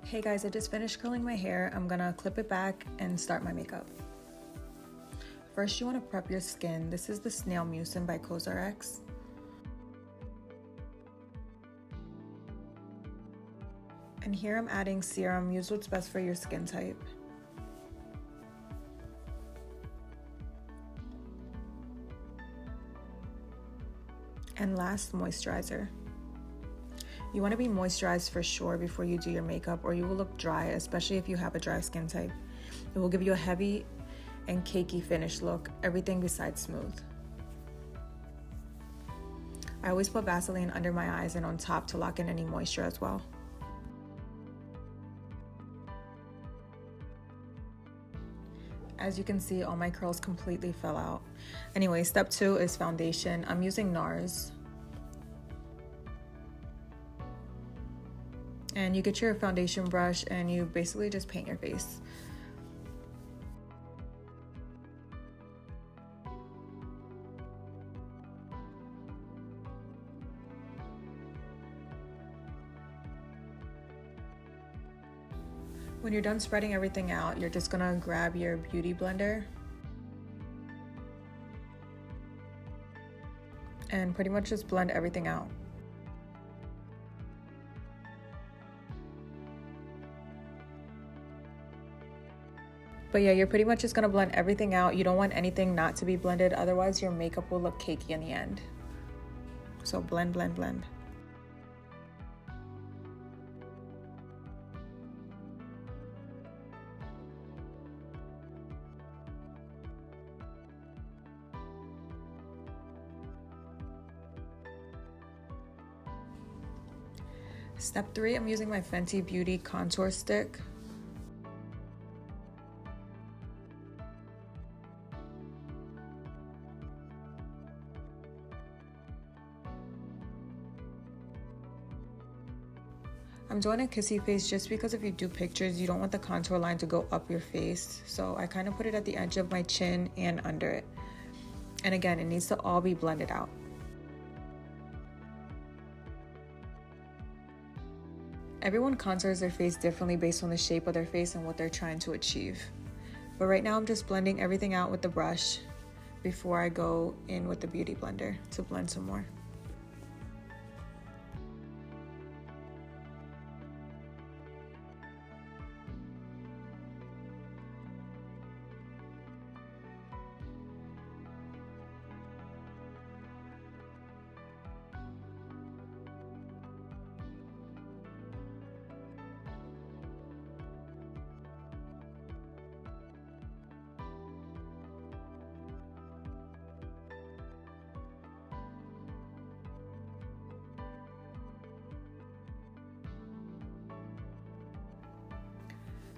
Hey guys, I just finished curling my hair. I'm gonna clip it back and start my makeup. First, you wanna prep your skin. This is the Snail Mucin by CosRX. And here I'm adding serum. Use what's best for your skin type. And last, moisturizer. You want to be moisturized for sure before you do your makeup, or you will look dry, especially if you have a dry skin type. It will give you a heavy and cakey finish look, everything besides smooth. I always put Vaseline under my eyes and on top to lock in any moisture as well. As you can see, all my curls completely fell out. Anyway, step 2 is foundation. I'm using NARS. And you get your foundation brush and you basically just paint your face. When you're done spreading everything out, you're just gonna grab your beauty blender and pretty much just blend everything out. But yeah, you're pretty much just gonna blend everything out. You don't want anything not to be blended, otherwise your makeup will look cakey in the end. So blend, blend, blend. Step 3, I'm using my Fenty Beauty contour stick. I'm doing a kissy face just because if you do pictures, you don't want the contour line to go up your face. So I kind of put it at the edge of my chin and under it. And again, it needs to all be blended out. Everyone contours their face differently based on the shape of their face and what they're trying to achieve. But right now I'm just blending everything out with the brush before I go in with the beauty blender to blend some more.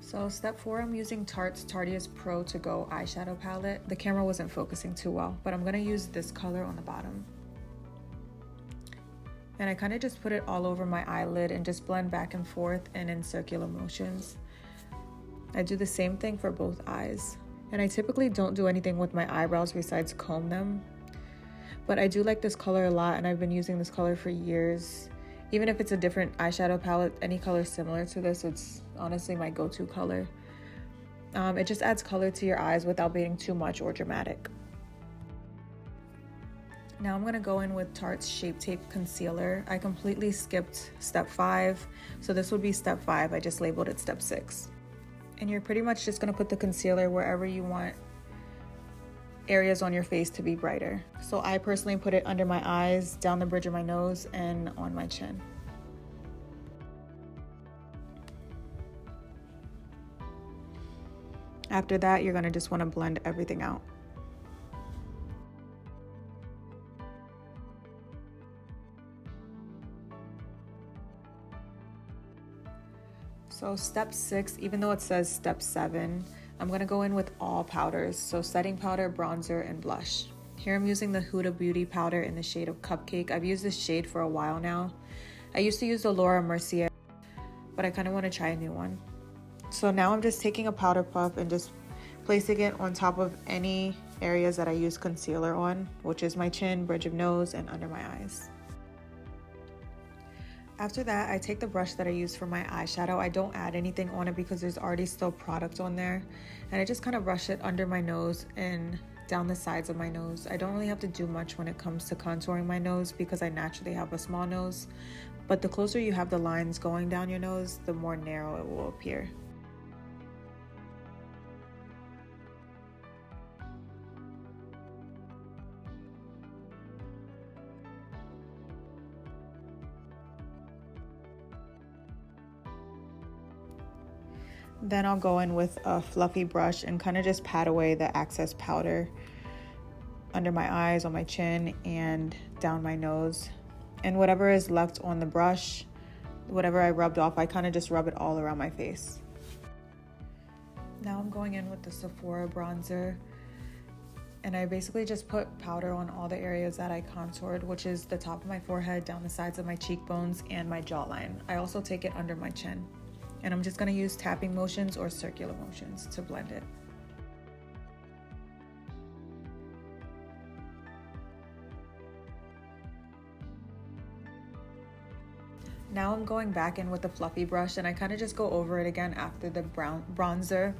So step 4, I'm using Tarte's Tarteist Pro To Go eyeshadow palette. The camera wasn't focusing too well, but I'm gonna use this color on the bottom. And I kind of just put it all over my eyelid and just blend back and forth and in circular motions. I do the same thing for both eyes. And I typically don't do anything with my eyebrows besides comb them. But I do like this color a lot and I've been using this color for years. Even if it's a different eyeshadow palette, any color similar to this, it's honestly my go-to color. It just adds color to your eyes without being too much or dramatic. Now I'm gonna go in with Tarte's Shape Tape Concealer. I completely skipped step 5, so this would be step 5. I just labeled it step 6. And you're pretty much just gonna put the concealer wherever you want areas on your face to be brighter. So I personally put it under my eyes, down the bridge of my nose, and on my chin. After that, you're gonna just wanna blend everything out. So step 6, even though it says step 7, I'm gonna go in with all powders. So setting powder, bronzer, and blush. Here I'm using the Huda Beauty powder in the shade of Cupcake. I've used this shade for a while now. I used to use the Laura Mercier, but I kind of want to try a new one. So now I'm just taking a powder puff and just placing it on top of any areas that I use concealer on, which is my chin, bridge of nose, and under my eyes. After that, I take the brush that I use for my eyeshadow. I don't add anything on it because there's already still product on there. And I just kind of brush it under my nose and down the sides of my nose. I don't really have to do much when it comes to contouring my nose because I naturally have a small nose. But the closer you have the lines going down your nose, the more narrow it will appear. Then I'll go in with a fluffy brush and kind of just pat away the excess powder under my eyes, on my chin, and down my nose. And whatever is left on the brush, whatever I rubbed off, I kind of just rub it all around my face. Now I'm going in with the Sephora bronzer. And I basically just put powder on all the areas that I contoured, which is the top of my forehead, down the sides of my cheekbones, and my jawline. I also take it under my chin. And I'm just going to use tapping motions or circular motions to blend it. Now I'm going back in with the fluffy brush and I kind of just go over it again after the bronzer.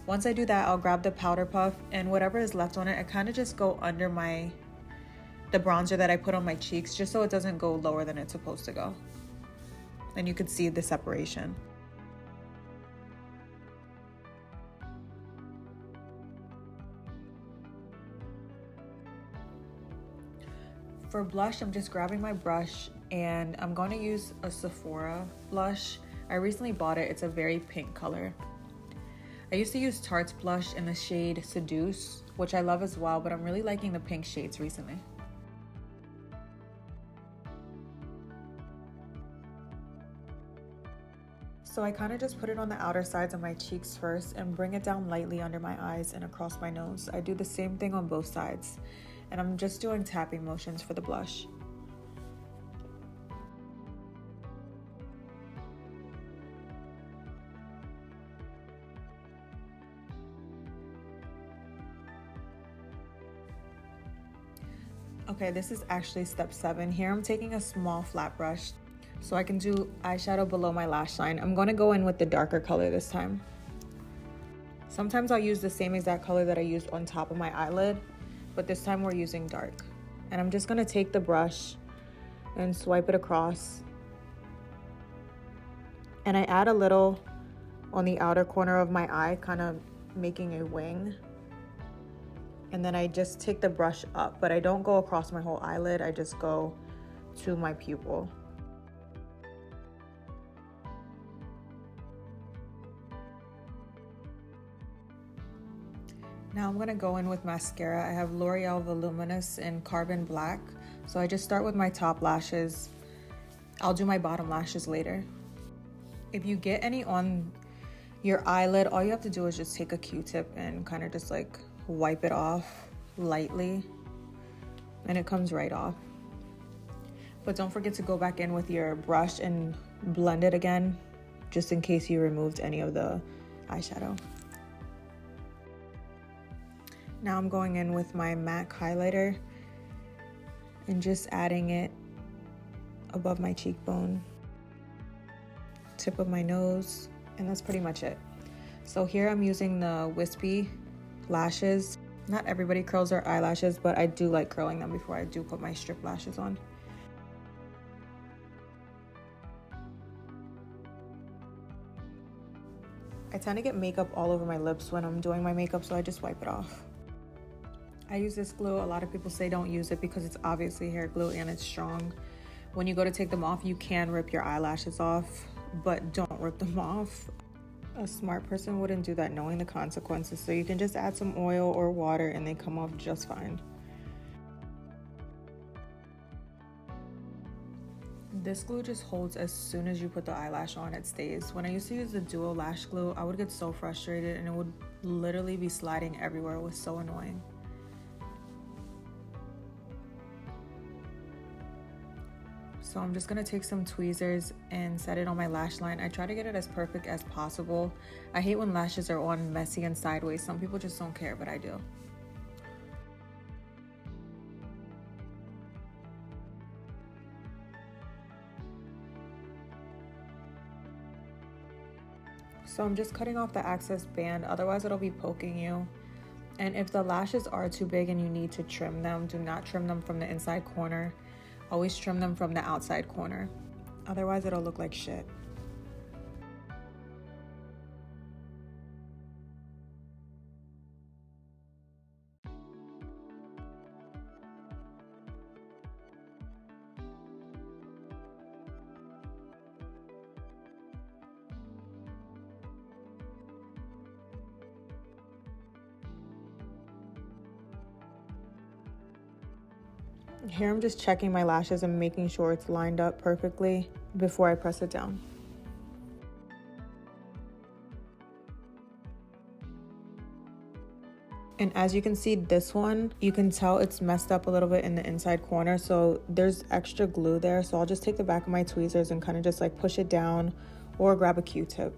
Once I do that, I'll grab the powder puff and whatever is left on it, I kind of just go under the bronzer that I put on my cheeks, just so it doesn't go lower than it's supposed to go. And you could see the separation. For blush, I'm just grabbing my brush and I'm going to use a Sephora blush. I recently bought it. It's a very pink color. I used to use Tarte's blush in the shade Seduce, which I love as well, but I'm really liking the pink shades recently. So I kind of just put it on the outer sides of my cheeks first and bring it down lightly under my eyes and across my nose. I do the same thing on both sides. And I'm just doing tapping motions for the blush. Okay, this is actually step 7. Here I'm taking a small flat brush so I can do eyeshadow below my lash line. I'm going to go in with the darker color this time. Sometimes I'll use the same exact color that I used on top of my eyelid, but this time we're using dark. And I'm just gonna take the brush and swipe it across. And I add a little on the outer corner of my eye, kind of making a wing. And then I just take the brush up, but I don't go across my whole eyelid, I just go to my pupil. Now I'm gonna go in with mascara. I have L'Oreal Voluminous in Carbon Black. So I just start with my top lashes. I'll do my bottom lashes later. If you get any on your eyelid, all you have to do is just take a Q-tip and kind of just like wipe it off lightly and it comes right off. But don't forget to go back in with your brush and blend it again, just in case you removed any of the eyeshadow. Now I'm going in with my MAC highlighter and just adding it above my cheekbone, tip of my nose, and that's pretty much it. So here I'm using the wispy lashes. Not everybody curls their eyelashes, but I do like curling them before I do put my strip lashes on. I tend to get makeup all over my lips when I'm doing my makeup, so I just wipe it off. I use this glue. A lot of people say don't use it because it's obviously hair glue and it's strong. When you go to take them off, you can rip your eyelashes off, but don't rip them off. A smart person wouldn't do that knowing the consequences, so you can just add some oil or water and they come off just fine. This glue just holds as soon as you put the eyelash on, it stays. When I used to use the duo lash glue, I would get so frustrated and it would literally be sliding everywhere. It was so annoying. So I'm just gonna take some tweezers and set it on my lash line. I try to get it as perfect as possible. I hate when lashes are on messy and sideways. Some people just don't care, but I do. So I'm just cutting off the excess band, otherwise it'll be poking you. And if the lashes are too big and you need to trim them, do not trim them from the inside corner. Always trim them from the outside corner. Otherwise it'll look like shit. Here I'm just checking my lashes and making sure it's lined up perfectly before I press it down. And as you can see, this one, you can tell it's messed up a little bit in the inside corner, so there's extra glue there. So I'll just take the back of my tweezers and kind of just like push it down or grab a Q-tip.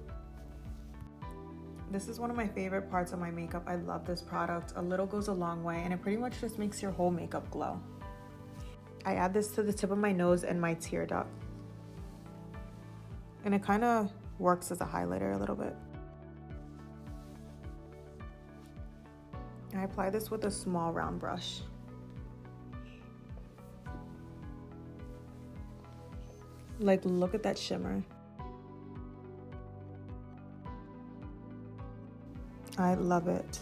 This is one of my favorite parts of my makeup. I love this product. A little goes a long way, and it pretty much just makes your whole makeup glow. I add this to the tip of my nose and my tear duct. And it kind of works as a highlighter a little bit. I apply this with a small round brush. Like, look at that shimmer. I love it.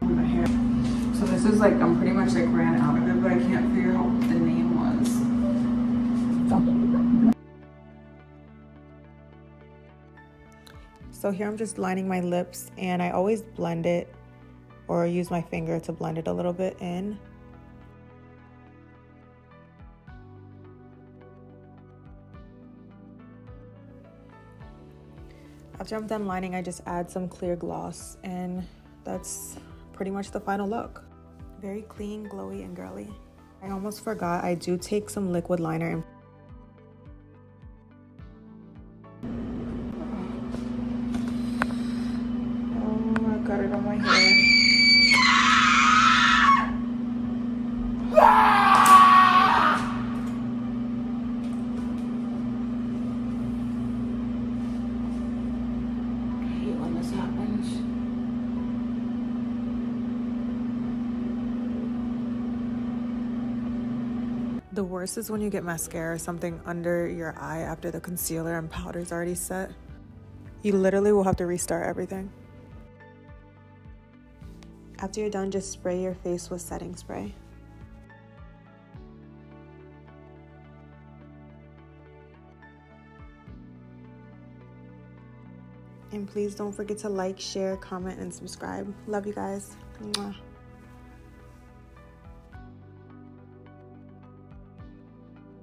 My hair. So this is like, I'm pretty much like ran out of it, but I can't figure out what the name was. So here I'm just lining my lips, and I always blend it or use my finger to blend it a little bit in. After I'm done lining, I just add some clear gloss, and that's pretty much the final look. Very clean, glowy, and girly. I almost forgot, I do take some liquid liner and I got it on my hair. I hate when this happens. The worst is when you get mascara or something under your eye after the concealer and powder's already set. You literally will have to restart everything. After you're done, just spray your face with setting spray. And please don't forget to like, share, comment, and subscribe. Love you guys. Mwah.